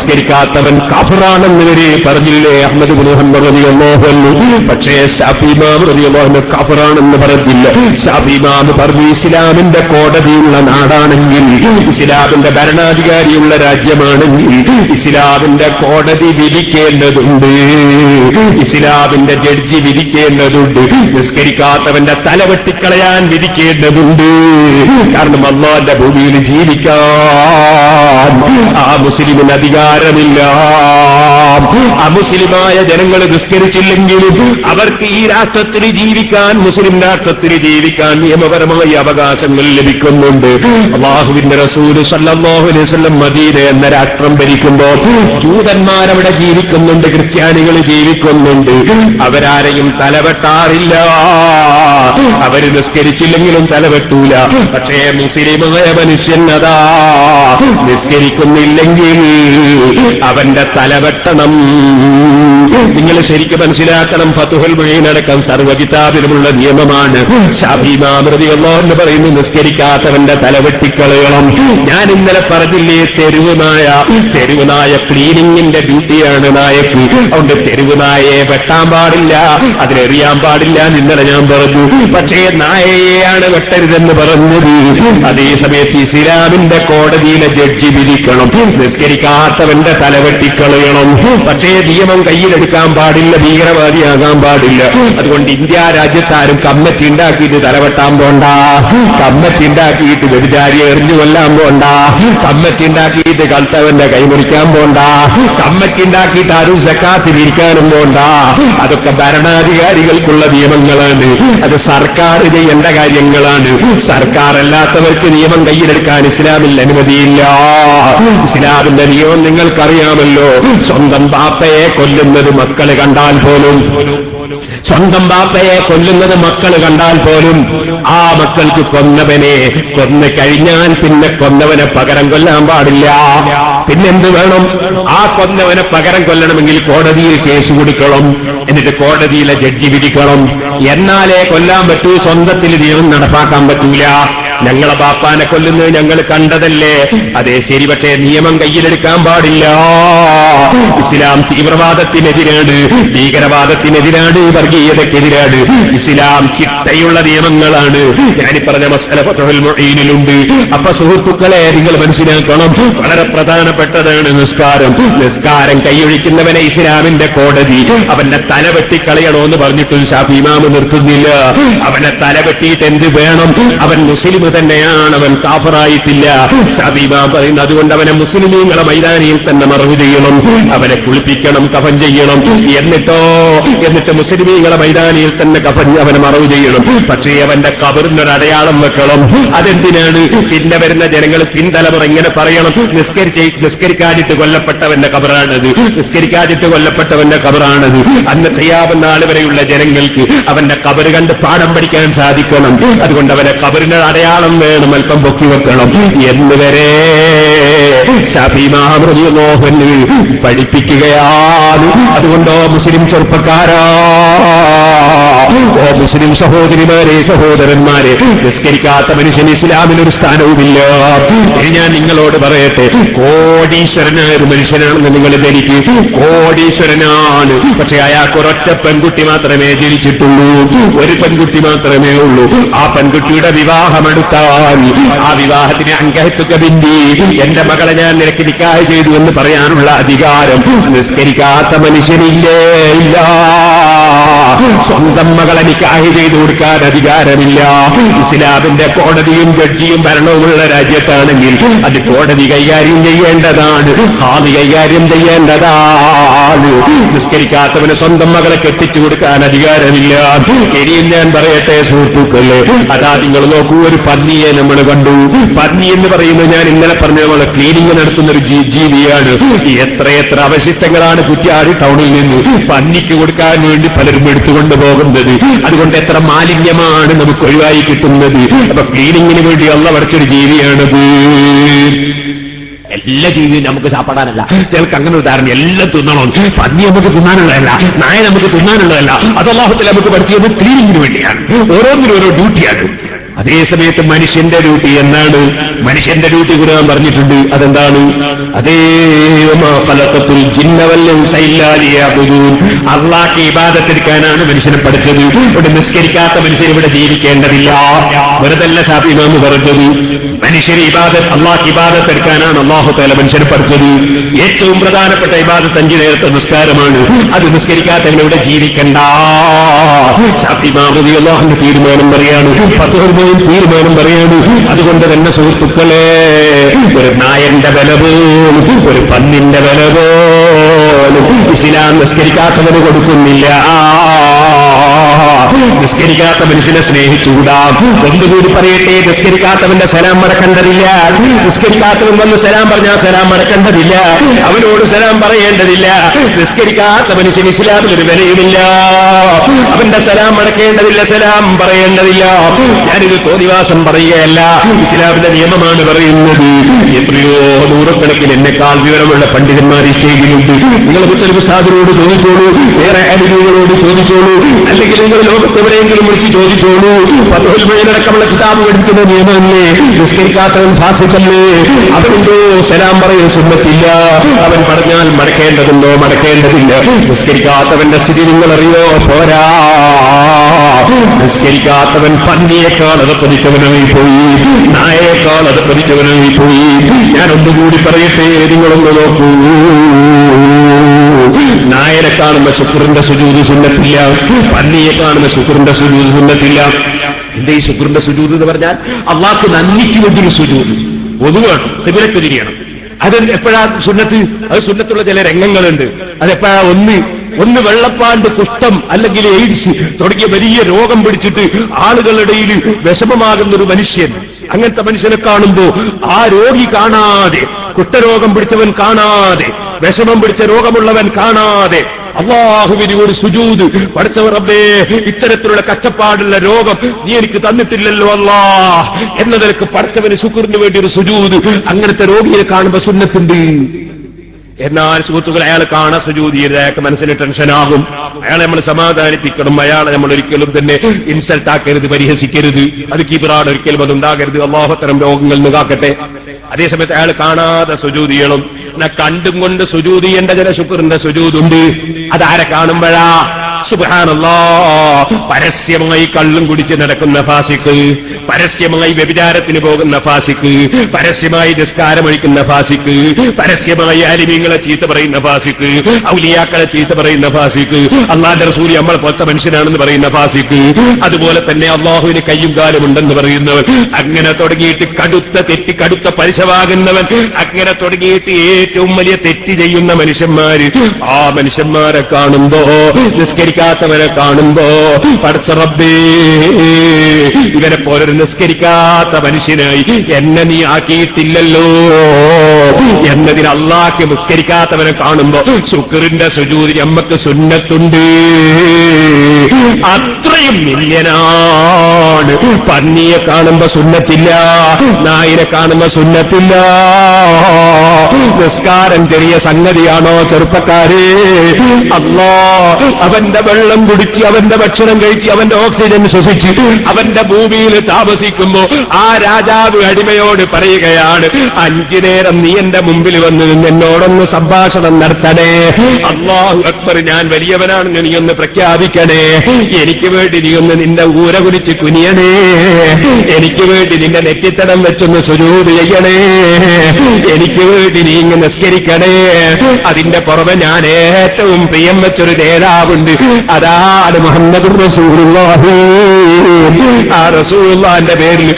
നിസ്കരിക്കാത്തവൻ കാഫിറാണെന്ന് വരെ പറഞ്ഞില്ലേ അഹ്മദ് ഇബ്നു ഹംബൽ റളിയല്ലാഹു അൻഹു. പക്ഷേ ശാഫി ഇമാം റളിയല്ലാഹു അൻഹു കാഫിറാണെന്ന് പറഞ്ഞില്ല. ശാഫി ഇമാം പറഞ്ഞു ഇസ്ലാമിന്റെ കോടതിയുള്ള നാടാണെങ്കിൽ, ഇസ്ലാമിന്റെ ഭരണാധികാരിയുള്ള രാജ്യമാണെങ്കിൽ ഇസ്ലാമിന്റെ കോടതി വിധിക്കേണ്ടതുണ്ട്, ഇസ്ലാമിന്റെ ജഡ്ജി വിധിക്കേണ്ടതുണ്ട്, നിസ്കരിക്കാത്തവന്റെ തല വെട്ടിക്കളയാൻ വിധിക്കേണ്ടതുണ്ട്. കാരണം അല്ലാഹുവിന്റെ ഭൂമിയിൽ ജീവിക്കാൻ ആ മുസ്ലിമിന് അധികാരമില്ല. അമുസ്ലിമായ ജനങ്ങൾ നിസ്കരിച്ചില്ലെങ്കിലും അവർക്ക് ഈ രാഷ്ട്രത്തിൽ ജീവിക്കാൻ, മുസ്ലിം രാഷ്ട്രത്തിൽ ജീവിക്കാൻ നിയമപരമായ അവകാശങ്ങൾ ലഭിക്കുന്നുണ്ട്. അല്ലാഹുവിന്റെ റസൂൽ സല്ലല്ലാഹു അലൈഹി വസല്ലം മദീന എന്ന രാഷ്ട്രം ഭരിക്കുമ്പോൾ ജൂതന്മാരവിടെ ജീവിക്കുന്നുണ്ട്, ക്രിസ്ത്യാനികൾ ജീവിക്കുന്നുണ്ട്. അവരാരെയും തലവെട്ടാറില്ല, അവര് നിസ്കരിച്ചില്ലെങ്കിലും തലവെട്ടൂല. പക്ഷേ മുസ്ലിമായ മനുഷ്യൻ അതാ നിസ്കരിക്കുന്നില്ലെങ്കിൽ അവന്റെ തലവെട്ടണം. നിങ്ങൾ ശരിക്കും മനസ്സിലാക്കണം, ഫതുഹുൽ മുഈൻ അടക്കം സർവ്വകിതാബിലുമുള്ള നിയമമാണ്. ശാഫി ഇമാം റളിയല്ലാഹു അൻഹു പറയുന്നു നിസ്കരിക്കാത്തവന്റെ തലവെട്ടിക്കളയണം. ഞാൻ ഇന്നലെ പറഞ്ഞില്ലേ, തെരുവ് നായ ക്ലീനിങ്ങിന്റെ ഡ്യൂട്ടിയാണ് നായക്ക്. അതുകൊണ്ട് തെരുവ് നായയെ വെട്ടാൻ പാടില്ല, അതിലെറിയാൻ പാടില്ല ഇന്നലെ ഞാൻ പറഞ്ഞു. പക്ഷേ നായയെയാണ് വെട്ടരുതെന്ന് പറഞ്ഞത്. അതേ സമയത്ത് ഇസ്ലാമിന്റെ കോടതിയിലെ ജഡ്ജി വിധിക്കണം നിസ്കരിക്കാത്തവന്റെ തലവെട്ടിക്കളയണം. പക്ഷേ നിയമം കയ്യിലെടുക്കാൻ പാടില്ല, ഭീകരവാദിയാകാൻ പാടില്ല. അതുകൊണ്ട് ഇന്ത്യ രാജ്യത്താരും കമ്മിറ്റി ഉണ്ടാക്കിയിട്ട് തലവെട്ടാൻ പോണ്ട, കമ്മിറ്റി ഉണ്ടാക്കിയിട്ട് വ്യഭിചാരിയെ എറിഞ്ഞു കൊല്ലാൻ പോണ്ട, കമ്മിറ്റി ഉണ്ടാക്കിയിട്ട് കൽത്തവന്റെ കൈമുറിക്കാൻ പോണ്ട, കമ്മിറ്റി ഉണ്ടാക്കിയിട്ട് ആരും സക്കാത്തിൽ ഇരിക്കാനും പോണ്ട. അതൊക്കെ ഭരണാധികാരികൾക്കുള്ള നിയമങ്ങളാണ്, അത് സർക്കാർ ചെയ്യേണ്ട കാര്യങ്ങളാണ്. സർക്കാർ അല്ലാത്തവർക്ക് നിയമം കയ്യിലെടുക്കാൻ ഇസ്ലാമിൽ അനുമതിയില്ല. ഇസ്ലാമിന്റെ നിയമം നിങ്ങൾക്കറിയാമല്ലോ. സ്വന്തം ബാപ്പയെ കൊല്ലുന്നത് മക്കള് കണ്ടാൽ പോലും, സ്വന്തം ബാപ്പയെ കൊല്ലുന്നത് മക്കള് കണ്ടാൽ പോലും ആ മക്കൾക്ക് കൊന്നവനെ കൊന്നു കഴിഞ്ഞാൽ പിന്നെ കൊന്നവനെ പകരം കൊല്ലാൻ പാടില്ല. പിന്നെന്ത് വേണം? ആ കൊന്നവനെ പകരം കൊല്ലണമെങ്കിൽ കോടതിയിൽ കേസ് കൊടുക്കണം, എന്നിട്ട് കോടതിയിലെ ജഡ്ജി വിധിക്കണം. എന്നാലേ കൊല്ലാൻ പറ്റൂ, സ്വന്തത്തിൽ നിയമം നടപ്പാക്കാൻ പറ്റൂല. ഞങ്ങളെ ബാപ്പാനെ കൊല്ലുന്നത് ഞങ്ങൾ കണ്ടതല്ലേ, അതേ ശരി, പക്ഷേ നിയമം കയ്യിലെടുക്കാൻ പാടില്ല. ഇസ്ലാം തീവ്രവാദത്തിനെതിരാണ്, ഭീകരവാദത്തിനെതിരാണ്, വർഗീയതക്കെതിരാണ്. ഇസ്ലാം ചിട്ടയുള്ള നിയമങ്ങളാണ്. ഞാനീ പറഞ്ഞ മസ്അല ഫതുഹുൽ മുഈനിലുണ്ട്. അപ്പൊ സുഹൃത്തുക്കളെ, നിങ്ങൾ മനസ്സിലാക്കണം, വളരെ പ്രധാനപ്പെട്ടതാണ് നിസ്കാരം. നിസ്കാരം കൈയൊഴിക്കുന്നവനെ ഇസ്ലാമിന്റെ കോടതി അവന്റെ തല വെട്ടിക്കളയണോന്ന് പറഞ്ഞിട്ട് ശാഫി ഇമാം നിർത്തുന്നില്ല. അവനെ തല വെട്ടിയിട്ട് എന്ത് വേണം? അവൻ മുസ്ലിം തന്നെയാണ്, അവൻ കാഫറായിട്ടില്ല. ശാഫി ഇമാം പറയുന്നത് അതുകൊണ്ട് അവനെ മുസ്ലിമീങ്ങളെ മൈതാനിയിൽ തന്നെ മറവ് ചെയ്യണം, അവനെ കുളിപ്പിക്കണം, കഫൻ ചെയ്യണം. എന്നിട്ട് മുസ്ലിമീങ്ങളെ മൈതാനിയിൽ തന്നെ അവനെ മറവ് ചെയ്യണം. പക്ഷേ അവന്റെ ഖബറിനൊരു അടയാളം വെക്കണം. അതെന്തിനാണ്? പിന്നെ വരുന്ന ജനങ്ങൾ, പിൻതലമുറ ഇങ്ങനെ പറയണം, നിസ്കരിക്കാതിട്ട് കൊല്ലപ്പെട്ടവന്റെ ഖബറാണത്, നിസ്കരിക്കാതിട്ട് കൊല്ലപ്പെട്ടവന്റെ ഖബറാണത്. അന്ന് ഖിയാമത്ത് നാൾ വരെയുള്ള ജനങ്ങൾക്ക് അവന്റെ ഖബർ കണ്ട് പാഠം പഠിക്കാൻ സാധിക്കണം. അതുകൊണ്ട് അവന്റെ ഖബറിന് അടയാളം വേണം, അല്പം പൊക്കി വെക്കണം എന്നുവരെ ശാഫി ഇമാം റളിയല്ലാഹു അൻഹു പഠിപ്പിക്കുകയാണ്. അതുകൊണ്ടോ മുസ്ലിം ചെറുപ്പക്കാരാ, ഓ മുസ്ലിം സഹോദരിമാരെ, സഹോദരന്മാരെ, നിസ്കരിക്കാത്ത മനുഷ്യന് ഇസ്ലാമിൽ ഒരു സ്ഥാനവുമില്ല. ഇനി ഞാൻ നിങ്ങളോട് പറയട്ടെ, കോടീശ്വരനായ ഒരു മനുഷ്യനാണെന്ന് നിങ്ങൾ ധരിക്ക്, കോടീശ്വരനാണ്. പക്ഷെ അയാൾക്ക് ഒരൊറ്റ പെൺകുട്ടി മാത്രമേ ജനിച്ചിട്ടുള്ളൂ, ഒരു പെൺകുട്ടി മാത്രമേ ഉള്ളൂ. ആ പെൺകുട്ടിയുടെ വിവാഹമെടുത്താൽ ആ വിവാഹത്തിന് അങ്കഹത്തുക ബിന്ദി, എന്റെ മകളെ ഞാൻ നിനക്ക് നിക്കാഹ് ചെയ്തു എന്ന് പറയാനുള്ള അധികാരം നിസ്കരിക്കാത്ത മനുഷ്യനില്ലേ? ഇല്ല. സ്വന്തം മകളെ നിക്കാഹ് ചെയ്തു കൊടുക്കാൻ അധികാരമില്ല. ഇസ്ലാമിന്റെ കോടതിയും ജഡ്ജിയും ഭരണവുമുള്ള രാജ്യത്താണെങ്കിൽ അത് കോടതി കൈകാര്യം ചെയ്യേണ്ടതാണ്, ഖാദി കൈകാര്യം ചെയ്യേണ്ടതാണ്. നിസ്കരിക്കാത്തവന് സ്വന്തം മകളെ കെട്ടിച്ചു കൊടുക്കാൻ അധികാരമില്ല. ഇനിയും ഞാൻ പറയട്ടെ സുഹൃത്തുക്കളെ, അതാ നിങ്ങൾ നോക്കൂ, ഒരു പന്നിയെ നമ്മൾ കണ്ടു. പന്നി എന്ന് പറയുന്നത് ഞാൻ ഇന്നലെ പറഞ്ഞ പോലെ ക്ലീനിങ് നടത്തുന്ന ഒരു ജീവിയാണ്. എത്രയെത്ര അവശിഷ്ടങ്ങളാണ് കുറ്റ്യാടി ടൗണിൽ നിന്ന് പന്നിക്ക് കൊടുക്കാൻ വേണ്ടി പലരും എടുത്തുകൊണ്ട് പോകുന്നത്. അതുകൊണ്ട് എത്ര മാലിന്യമാണ് നമുക്ക് ഒഴിവായി കിട്ടുന്നത്. അപ്പൊ ക്ലീനിങ്ങിന് വേണ്ടി അള്ളാഹ് പഠിച്ചൊരു ജീവിയാണത്. എല്ലാ ജീവിയും നമുക്ക് സാപ്പാടാനല്ല. ചിലർക്ക് അങ്ങനെ ഒരു ധാരണ, എല്ലാം തിന്നണം. പന്നി നമുക്ക് തിന്നാനുള്ളതല്ല, നായ നമുക്ക് തിന്നാനുള്ളതല്ല. അത് അല്ലാഹു തആല നമുക്ക് പഠിച്ചത് ക്ലീനിങ്ങിന് വേണ്ടിയാണ്. ഓരോന്നിനും ഓരോ ഡ്യൂട്ടിയാണ്. അതേ സമയത്ത് മനുഷ്യന്റെ ഡ്യൂട്ടി എന്നാണ്? മനുഷ്യന്റെ ഡ്യൂട്ടി ഖുർആൻ പറഞ്ഞിട്ടുണ്ട്. അതെന്താണ്? അള്ളാഹ്ക്ക് ഇബാദത്തെടുക്കാനാണ് മനുഷ്യനെ പഠിച്ചത്. ഇവിടെ നിസ്കരിക്കാത്ത മനുഷ്യൻ ഇവിടെ ജീവിക്കേണ്ടതില്ല. വെറുതല്ല ഷാഫി ഇമാം പറഞ്ഞത്. മനുഷ്യന് അള്ളാഹ്ക്ക് ഇബാദത്ത് എടുക്കാനാണ് അല്ലാഹു തആല മനുഷ്യനെ പഠിച്ചത്. ഏറ്റവും പ്രധാനപ്പെട്ട ഇബാദത്ത് 5 നേരത്തെ നിസ്കാരമാണ്. അത് നിസ്കരിക്കാത്തവൻ ഇവിടെ ജീവിക്കണ്ട. ഷാഫി ഇമാം റളിയല്ലാഹു അൻഹു തീരുമാനം പറയാണ്, തീരുമാനം പറയാണ്. അതുകൊണ്ട് തന്നെ സുഹൃത്തുക്കളെ, ഒരു നായന്റെ വില പോലും ഒരു പന്നിന്റെ വില പോലും ഇസ്ലാം നിസ്കരിക്കാത്തവന് കൊടുക്കുന്നില്ല. നിസ്കരിക്കാത്ത മനുഷ്യനെ സ്നേഹിച്ചുകൂടാ. ഒന്നുകൂടി പറയട്ടെ, നിസ്കരിക്കാത്തവന്റെ സലാം മടക്കേണ്ടതില്ല. നിസ്കരിക്കാത്തവൻ വന്ന് സലാം പറഞ്ഞാൽ സലാം മടക്കേണ്ടതില്ല. അവനോട് സലാം പറയേണ്ടതില്ല. നിസ്കരിക്കാത്ത മനുഷ്യൻ ഇസ്ലാമിൽ ഒരു വിലയുമില്ല. അവന്റെ സലാം മടക്കേണ്ടതില്ല, സലാം പറയേണ്ടതില്ല. ഞാനിത് തോന്നിവാസം പറയുകയല്ല, ഇസ്ലാമിന്റെ നിയമമാണ് പറയുന്നത്. എത്രയോ നൂറുകണക്കിന് എന്നെക്കാൾ വിവരമുള്ള പണ്ഡിതന്മാർ ഈ സ്റ്റേജിലുണ്ട്. നിങ്ങൾ മുത്തലിബ് ഉസ്താദിനോട് ചോദിച്ചോളൂ, വേറെ അലിമികളോട് ചോദിച്ചോളൂ, അല്ലെങ്കിൽ നിങ്ങൾ ലോകത്ത് എവിടെയെങ്കിലും വിളിച്ച് ചോദിച്ചോളൂ. ഫത്ഹുൽ മുഈനടക്കമുള്ള കിതാബ് പഠിക്കുന്ന നിയമമല്ലേ? നിസ്കരിക്കാത്തവൻ ഫാസിഖല്ലേ? അവനുണ്ടോ സലാം പറയും സുന്നത്തില്ല? അവൻ പറഞ്ഞാൽ മടക്കേണ്ടതുണ്ടോ? മടക്കേണ്ടതില്ല. നിസ്കരിക്കാത്തവന്റെ സ്ഥിതി നിങ്ങളറിയോ? പോരാ. നിസ്കരിക്കാത്തവൻ പന്നിയേക്കാൾ അത് പതിച്ചവനായി പോയി, നായേക്കാൾ അത് പതിച്ചവനായി പോയി. ഞാൻ ഒന്നുകൂടി പറയട്ടെ, നിങ്ങളൊന്ന് നോക്കൂ. നായരെ കാണുന്ന ശുക്രിന്റെ സുജൂദ് സുന്നത്തില്ല, പന്നിയെ കാണുന്ന ശുക്രിന്റെ സുജൂദ് സുന്നത്തില്ല. എന്റെ ഈ ശുക്രിന്റെ സുജൂദ് എന്ന് പറഞ്ഞാൽ അള്ളാഹ്ക്ക് നന്ദിക്ക് വേണ്ടിയൊരു സുജൂദ്. പൊതുവാണ്, ഖിബിലക്ക് തിരിയണം. അത് എപ്പോഴാ സുന്നത്ത്? അത് സുന്നത്തുള്ള ചില രംഗങ്ങളുണ്ട്. അതെപ്പോഴാ? ഒന്ന് വെള്ളപ്പാണ്ട്, കുഷ്ഠം, അല്ലെങ്കിൽ എയ്ഡ്സ് തുടങ്ങിയ വലിയ രോഗം പിടിച്ചിട്ട് ആളുകളുടെ ഇടയിൽ വിഷമമാകുന്ന ഒരു മനുഷ്യൻ. അങ്ങനത്തെ മനുഷ്യനെ കാണുമ്പോ ആ രോഗി കാണാതെ, കുഷ്ഠരോഗം പിടിച്ചവൻ കാണാതെ, വിഷമം പിടിച്ച രോഗമുള്ളവൻ കാണാതെ അല്ലാഹുവിന് ഒരു സുജൂദ്. പഠിച്ചവർ റബ്ബേ, ഇത്തരത്തിലുള്ള കഷ്ടപ്പാടുള്ള രോഗം നീ എനിക്ക് തന്നിട്ടില്ലല്ലോ അല്ലാഹ് എന്നതിലേക്ക് പഠിച്ചവന് ശുക്രിന് വേണ്ടി ഒരു സുജൂദ്. അങ്ങനത്തെ രോഗിയെ കാണുമ്പോ സുന്നത്തുണ്ട്. എന്നാൽ സുഹൃത്തുക്കൾ, അയാൾ കാണാൻ സുജൂദ് ചെയ്ത് അയാൾക്ക് മനസ്സിന് ടെൻഷനാകും. അയാളെ നമ്മൾ സമാധാനിപ്പിക്കണം. അയാളെ നമ്മൾ ഒരിക്കലും തന്നെ ഇൻസൾട്ട് ആക്കരുത്, പരിഹസിക്കരുത്. അത് കിബിറാണ്, ഒരിക്കലും അതുണ്ടാകരുത്. അല്ലാഹു അത്തരം രോഗങ്ങളിൽ നിന്ന് കാക്കട്ടെ. അതേസമയത്ത് അയാൾ കാണാതെ സുജൂദ് ചെയ്യണം. എന്നാൽ കണ്ടും കൊണ്ട് സുജൂദ് ചെയ്യേണ്ട ചില ശുക്രിന്റെ സുജൂദുണ്ട്. അതാരെ കാണുമ്പോഴാ? സുബ്ഹാനല്ലാഹ്, പരസ്യമായി കള്ളും കുടിച്ച് നടക്കുന്ന ഫാസിഖ്, പരസ്യമായി വ്യഭിചാരത്തിന് പോകുന്ന ഫാസിഖ്, പരസ്യമായി നിസ്കാരമൊഴിക്കുന്ന ഫാസിഖ്, പരസ്യമായി ആലിമീങ്ങളെ ചീത്ത പറയുന്ന ഫാസിഖ്, ഔലിയാക്കളെ ചീത്ത പറയുന്ന ഫാസിഖ്, അല്ലാഹുവിന്റെ റസൂൽ നമ്മളെ പോലത്തെ മനുഷ്യനാണെന്ന് പറയുന്ന ഫാസിഖ്, അതുപോലെ തന്നെ അല്ലാഹുവിന് കയ്യും കാലും ഉണ്ടെന്ന് പറയുന്നവൻ, അങ്ങനെ തുടങ്ങിയിട്ട് കടുത്ത തെറ്റ്, കടുത്ത പലിശവാകുന്നവൻ, അങ്ങനെ തുടങ്ങിയിട്ട് ഏറ്റവും വലിയ തെറ്റ് ചെയ്യുന്ന മനുഷ്യന്മാര്, ആ മനുഷ്യന്മാരെ കാണുമ്പോ, നിസ്കരിക്കാത്തവരെ കാണുമ്പോ, പടച്ച റബ്ബേ, ഇവരെ പോലൊരു നിസ്കരിക്കാത്ത മനുഷ്യനായി എന്നെ നീ ആക്കിയിട്ടില്ലല്ലോ എന്നതിന് അല്ലാഹ്ക്ക് നിസ്കരിക്കാത്തവനെ കാണുമ്പോ ശുക്രിന്റെ സുജൂദ് നമ്മക്ക് സുന്നത്തുണ്ട്. അത്രയും മില്യനാണ്. പന്നിയെ കാണുമ്പോ സുന്നത്തില്ല, നായിനെ കാണുമ്പോ സുന്നത്തില്ല. നിസ്കാരം ചെറിയ സംഗതിയാണോ ചെറുപ്പക്കാരെ? അല്ലാഹ് അവന്റെ വെള്ളം കുടിച്ച്, അവന്റെ ഭക്ഷണം കഴിച്ച്, അവന്റെ ഓക്സിജൻ ശ്വസിച്ച്, അവന്റെ ഭൂമിയിൽ താമസിക്കുമ്പോ ആ രാജാവ് അടിമയോട് പറയുകയാണ്, 5 നേരം നീ എന്റെ മുമ്പിൽ വന്ന് എന്നോടൊന്ന് സംഭാഷണം നടത്തണേ. അല്ലാഹു അക്ബർ, ഞാൻ വലിയവനാണെന്ന് നീ ഒന്ന് പ്രഖ്യാപിക്കണേ. എനിക്ക് വേണ്ടി നീ ഒന്ന് നിന്റെ ഊര കുടിച്ച് കുനിയണേ. എനിക്ക് വേണ്ടി നിന്റെ നെറ്റിത്തടം വെച്ചൊന്ന് സുജൂദ് ചെയ്യണേ. എനിക്ക് വേണ്ടി നീ ഇങ്ങനെ നിസ്കരിക്കണേ. അതിന്റെ പുറമെ ഞാൻ ഏറ്റവും പ്രിയം വെച്ചൊരു നേതാവുണ്ട്, അതാണ് മുഹമ്മദുർ റസൂലുള്ളാഹി. ആ റസൂലുള്ളാഹിന്റെ പേരിൽ